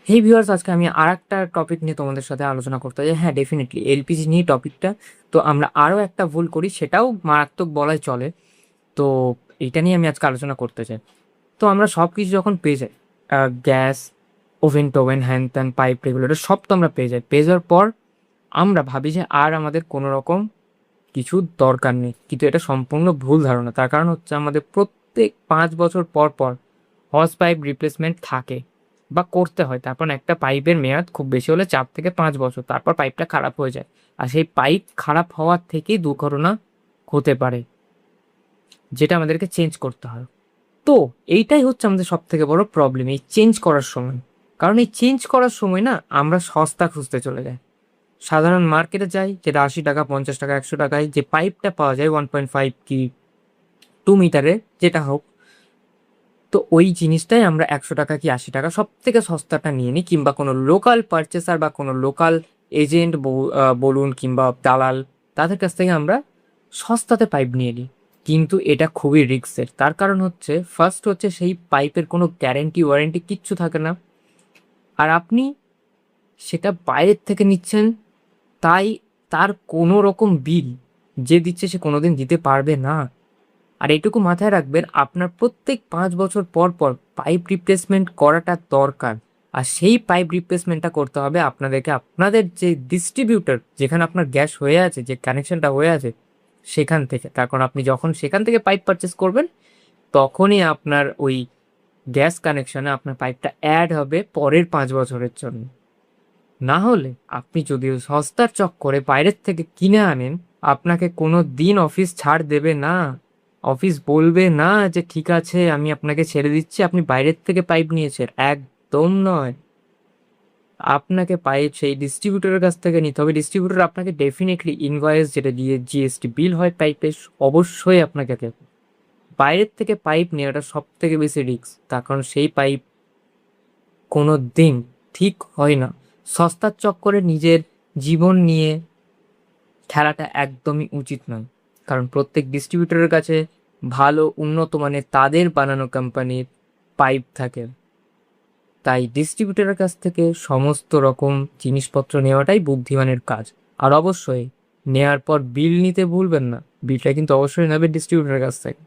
হেই viewers, আজকে আমি আরেকটা টপিক নিয়ে তোমাদের সাথে আলোচনা করতে চাই। হ্যাঁ, ডেফিনেটলি এলপিজি নিয়ে টপিকটা। তো আমরা আরও একটা ভুল করি, সেটাও মারাত্মক বলাই চলে। তো এটা নিয়ে আমি আজকে আলোচনা করতে চাই। তো আমরা সব কিছু যখন পেয়ে যাই, গ্যাস, ওভেন টোভেন, হ্যান ত্যান, পাইপ, রেগুলেটর সব তো আমরা পেয়ে যাই। পেয়ে যাওয়ার পর আমরা ভাবি যে আর আমাদের কোনো রকম কিছু দরকার নেই, কিন্তু এটা সম্পূর্ণ ভুল ধারণা। তার কারণ হচ্ছে আমাদের প্রত্যেক 5 বছর পর পর হস পাইপ রিপ্লেসমেন্ট থাকে বা করতে হয়। তারপর একটা পাইপের মেয়াদ খুব বেশি হলে 4 থেকে 5 বছর, তারপর পাইপটা খারাপ হয়ে যায়। আর সেই পাইপ খারাপ হওয়ার থেকেই দুর্ঘটনা হতে পারে, যেটা আমাদেরকে চেঞ্জ করতে হয়। তো এইটাই হচ্ছে আমাদের সব থেকে বড় প্রবলেম, এই চেঞ্জ করার সময়। কারণ এই চেঞ্জ করার সময় না আমরা সস্তা খুঁজতে চলে যাই, সাধারণ মার্কেটে যাই, যেটা 80 টাকা, 50 টাকা, 100 টাকায় যে পাইপটা পাওয়া যায় 1.5 কি 2 মিটারে, যেটা হোক, তো ওই জিনিসটাই আমরা 100 টাকা কি 80 টাকা সব থেকে সস্তাটা নিয়ে নিই। কিংবা কোনো লোকাল পারচেসার বা কোনো লোকাল এজেন্ট বলুন কিংবা দালাল, তাদের কাছ থেকে আমরা সস্তাতে পাইপ নিয়ে নিই। কিন্তু এটা খুবই রিস্কের। তার কারণ হচ্ছে, ফার্স্ট হচ্ছে সেই পাইপের কোনো গ্যারেন্টি ওয়ারেন্টি কিচ্ছু থাকে না। আর আপনি সেটা বাইরের থেকে নিচ্ছেন, তাই তার কোনো রকম বিল যে দিচ্ছে সে কোনোদিন দিতে পারবে না। আর এইটুকু মাথায় রাখবেন, আপনার প্রত্যেক 5 বছর পর পর পাইপ রিপ্লেসমেন্ট করাটা দরকার। আর সেই পাইপ রিপ্লেসমেন্টটা করতে হবে আপনাদেরকে আপনাদের যে ডিস্ট্রিবিউটর, যেখানে আপনার গ্যাস হয়ে আছে, যে কানেকশনটা হয়ে আছে সেখান থেকে। তার কারণ আপনি যখন সেখান থেকে পাইপ পারচেস করবেন, তখনই আপনার ওই গ্যাস কানেকশনে আপনার পাইপটা অ্যাড হবে পরের 5 বছরের জন্য। না হলে আপনি যদিও সস্তার চক্করে বাইরের থেকে কিনে আনেন, আপনাকে কোনো দিন অফিস ছাড় দেবে না। অফিস বলবে না যে ঠিক আছে আমি আপনাকে ছেড়ে দিচ্ছি, আপনি বাইরের থেকে পাইপ নিয়েছেন। একদম নয়, আপনাকে পাইপ সেই ডিস্ট্রিবিউটরের কাছ থেকে নিতে হবে। ডিস্ট্রিবিউটর আপনাকে ডেফিনেটলি ইনভয়েস, যেটা দিয়ে জিএসটি বিল হয় পাইপের, অবশ্যই আপনাকে দেবে। বাইরের থেকে পাইপ নেওয়াটা সব থেকে বেশি রিস্ক, তার কারণ সেই পাইপ কোনো দিন ঠিক হয় না। সস্তার চক্করে নিজের জীবন নিয়ে খেলাটা একদমই উচিত নয়। কারণ প্রত্যেক ডিস্ট্রিবিউটরের কাছে ভালো উন্নত মানের তাদের বানানো কোম্পানির পাইপ থাকে। তাই ডিস্ট্রিবিউটরের কাছ থেকে সমস্ত রকম জিনিসপত্র নেওয়াটাই বুদ্ধিমানের কাজ। আর অবশ্যই নেয়ার পর বিল নিতে ভুলবেন না, বিলটা কিন্তু অবশ্যই নেবে ডিস্ট্রিবিউটরের কাছ থেকে।